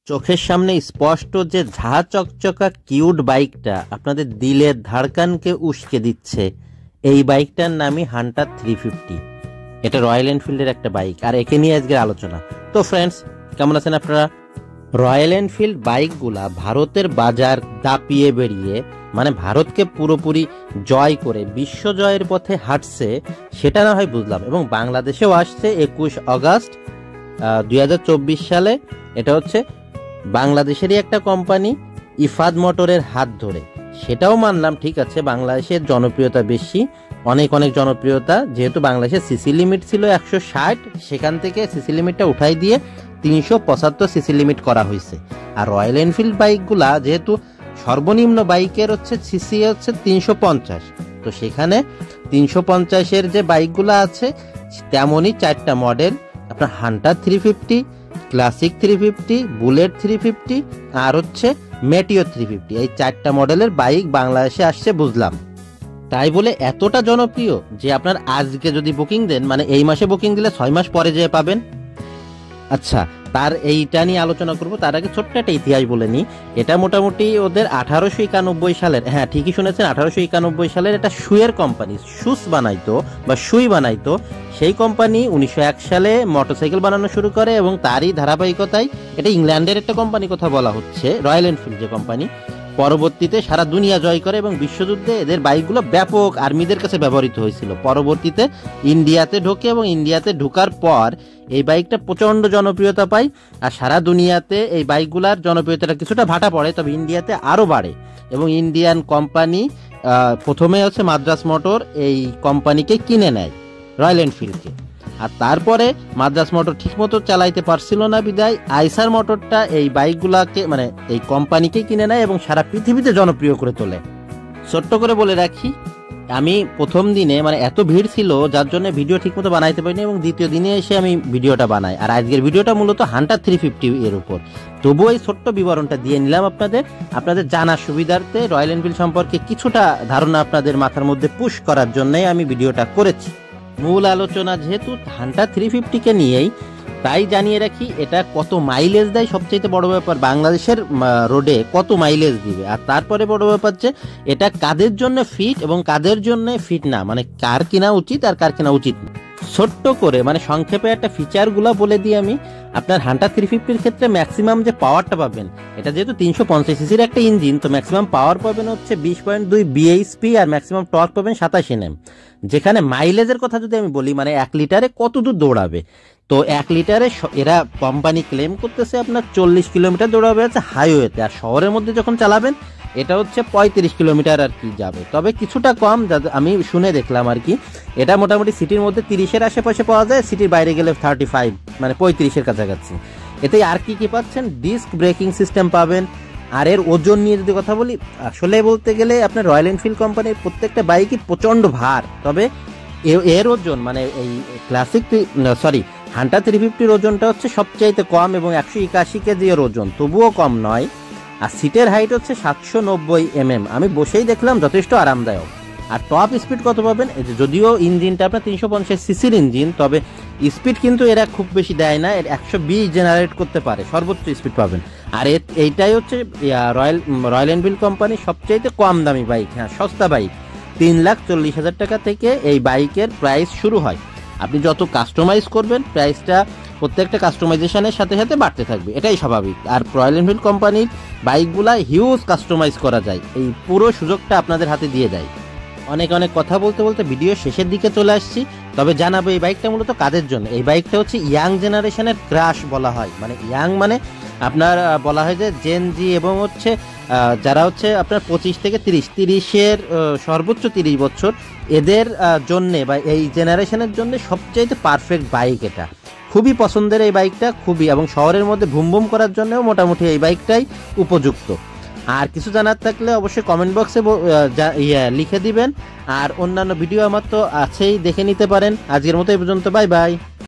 চোখের সামনে স্পষ্ট যে ঝাঁ চকচকা কিউট বাইকটা আপনাদের দিলের ধড়কনকে উস্কে দিচ্ছে, এই বাইকটার নামই হান্টার 350। এটা রয়্যাল এনফিল্ডের একটা বাইক, আর একে নিয়ে আজকের আলোচনা। তো ফ্রেন্ডস, কেমন আছেন আপনারা? রয়্যাল এনফিল্ড বাইকগুলা ভারতের বাজার দাপিয়ে বেরিয়ে মানে ভারতকে পুরোপুরি জয় করে বিশ্ব জয়ের পথে হাঁটছে, সেটা না হয় বুঝলাম, এবং বাংলাদেশেও আসছে 21 আগস্ট 2024 সালে। এটা হচ্ছে বাংলাদেশেরই একটা কোম্পানি ইফাদ মোটরের হাত ধরে, সেটাও মানলাম, ঠিক আছে, বাংলাদেশের জনপ্রিয়তা বেশি, অনেক জনপ্রিয়তা, যেহেতু বাংলাদেশের সিসি লিমিট ছিল 160, সেখান থেকে সিসি লিমিটটা উঠাই দিয়ে 375 সিসি লিমিট করা হয়েছে। আর রয়্যাল এনফিল্ড বাইকগুলা যেহেতু সর্বনিম্ন বাইকের হচ্ছে সিসি হচ্ছে 350, তো সেখানে 350-এর যে বাইকগুলা আছে তেমনই 4টা মডেল, আপনার হান্টার 350, ক্লাসিক 350, বুলেট 350 আর হচ্ছে মেটিও 350, এই 4টা মডেলের বাইক বাংলাদেশে আসছে বুঝলাম। তাই বলে এতটা জনপ্রিয় যে আপনার আজকে যদি বুকিং দেন, মানে এই মাসে বুকিং দিলে 6 মাস পরে যেয়ে পাবেন। আচ্ছা, তার এইটা নিয়ে আলোচনা করব, তার আগে ছোট্ট একটা ইতিহাস বলে নিই। এটা মোটামুটি ওদের 1891 সালের, হ্যাঁ ঠিকই শুনেছেন, 1891 সালের এটা শুয়ের কোম্পানি, শুস বানাইতো বা সুই বানাইতো। সেই কোম্পানি 1901 সালে মোটরসাইকেল বানানো শুরু করে, এবং তারই ধারাবাহিকতায় এটা ইংল্যান্ডের একটা কোম্পানি কথা বলা হচ্ছে, রয়্যাল এনফিল্ড যে কোম্পানি, পরবর্তীতে সারা দুনিয়া জয় করে এবং বিশ্বযুদ্ধে এদের বাইকগুলো ব্যাপক আর্মিদের কাছে ব্যবহৃত হয়েছিল। পরবর্তীতে ইন্ডিয়াতে ঢোকে, এবং ইন্ডিয়াতে ঢোকার পর এই বাইকটা প্রচণ্ড জনপ্রিয়তা পায়, আর সারা দুনিয়াতে এই বাইকগুলার জনপ্রিয়তাটা কিছুটা ভাটা পড়ে, তবে ইন্ডিয়াতে আরও বাড়ে। এবং ইন্ডিয়ান কোম্পানি প্রথমে হচ্ছে মাদ্রাস মোটর এই কোম্পানিকে কিনে নেয়, রয়্যাল এনফিল্ডকে। আর তারপরে মাদ্রাস মোটর ঠিকমতো চালাইতে পারছিল না বিদায় আইসার মোটরটা এই বাইকগুলাকে মানে এই কোম্পানিকে কিনে নেয় এবং সারা পৃথিবীতে জনপ্রিয় করে তোলে। ছোট্ট করে বলে রাখি, আমি প্রথম দিনে মানে এত ভিড় ছিল যার জন্য ভিডিও ঠিকমতো বানাইতে পারিনি, এবং দ্বিতীয় দিনে এসে আমি ভিডিওটা বানাই। আর আজকের ভিডিওটা মূলত হান্টার 350 এর উপর, তবুও এই ছোট্ট বিবরণটা দিয়ে নিলাম আপনাদের জানার সুবিধার্থে, রয়্যাল এনফিল্ড সম্পর্কে কিছুটা ধারণা আপনাদের মাথার মধ্যে পুশ করার জন্যই আমি ভিডিওটা করেছি। মূল আলোচনা যেহেতু হান্টার 350-কে নিয়েই, তাই জানিয়ে রাখি এটা কত মাইলেজ দেয় সবচেয়ে বড় ব্যাপার, বাংলাদেশের রোডে কত মাইলেজ দিবে। আর তারপরে বড় ব্যাপার যে এটা কাদের জন্য ফিট এবং কাদের জন্য ফিট না, মানে কার কিনা উচিত আর কার কিনা উচিত না। ছোট্ট করে মানে সংক্ষেপে একটা ফিচারগুলো বলে দিই আমি। আপনার হান্টার 350-র ক্ষেত্রে ম্যাক্সিমাম যে পাওয়ারটা পাবেন, এটা যেহেতু 350 সিসির একটা ইঞ্জিন, তো ম্যাক্সিমাম পাওয়ার পাবেন হচ্ছে 20.2 বিএইচপি, আর ম্যাক্সিমাম টর্ক পাবেন 27 Nm। যেখানে মাইলেজের কথা যদি আমি বলি, মানে 1 লিটারে কত দূর দৌড়াবে, তো 1 লিটারে এরা কোম্পানি ক্লেম করতেছে আপনার 40 কিলোমিটার দৌড়াবে আছে হাইওয়েতে, আর শহরের মধ্যে যখন চালাবেন এটা হচ্ছে 35 কিলোমিটার আর কি যাবে, তবে কিছুটা কম আমি শুনে দেখলাম আর কি। এটা মোটামুটি সিটির মধ্যে 30-এর আশেপাশে পাওয়া যায়, সিটির বাইরে গেলে 35 মানে 35-এর কাছাকাছি। এতে আর কি পাচ্ছেন, ডিস্ক ব্রেকিং সিস্টেম পাবেন। আর এর ওজন নিয়ে যদি কথা বলি, আসলে বলতে গেলে আপনার রয়্যাল এনফিল্ড কোম্পানির প্রত্যেকটা বাইকই প্রচণ্ড ভার, তবে এর ওজন মানে এই ক্লাসিক হান্টার 350-র ওজনটা হচ্ছে সবচাইতে কম, এবং 181 কেজি এর ওজন, তবুও কম নয়। আর সিটের হাইট হচ্ছে 790 mm, আমি বসেই দেখলাম যথেষ্ট আরামদায়ক। আর টপ স্পিড কত পাবেন, যদিও ইঞ্জিনটা আপনার 350 সিসির ইঞ্জিন, তবে স্পিড কিন্তু এরা খুব বেশি দেয় না, এর 120 জেনারেট করতে পারে, সর্বোচ্চ স্পিড পাবেন। আর এইটাই হচ্ছে রয়্যাল এনফিল্ড কোম্পানির সবচাইতে কম দামি বাইক, হ্যাঁ সস্তা বাইক, 3,40,000 টাকা থেকে এই বাইকের প্রাইস শুরু হয়। আপনি যত কাস্টমাইজ করবেন প্রাইসটা প্রত্যেকটা কাস্টমাইজেশনের সাথে সাথে বাড়তে থাকবে, এটাই স্বাভাবিক। আর রয়্যাল এনফিল্ড কোম্পানির বাইকগুলা হিউজ কাস্টমাইজ করা যায়, এই পুরো সুযোগটা আপনাদের হাতে দিয়ে দেয়। অনেক কথা বলতে বলতে ভিডিও শেষের দিকে চলে আসছি, তবে জানাবো এই বাইকটা মূলত কাদের জন্য। এই বাইকটা হচ্ছে ইয়াং জেনারেশনের ক্রাশ বলা হয়, মানে ইয়াং মানে আপনার বলা হয় যে জেন জি, এবং হচ্ছে যারা হচ্ছে আপনার 25 থেকে 30-এর সর্বোচ্চ 30 বছর, এদের জন্যে বা এই জেনারেশনের জন্য সবচাইতে পারফেক্ট বাইক। এটা খুবই পছন্দের এই বাইকটা, খুবই, এবং শহরের মধ্যে ভুম করার জন্যও মোটামুটি এই বাইকটাই উপযুক্ত। আর কিছু জানার থাকলে অবশ্যই কমেন্ট বক্সে লিখে দিবেন, আর অন্যান্য ভিডিও আমার তো আছেই, দেখে নিতে পারেন। আজকের মতো এই পর্যন্ত, বাই বাই।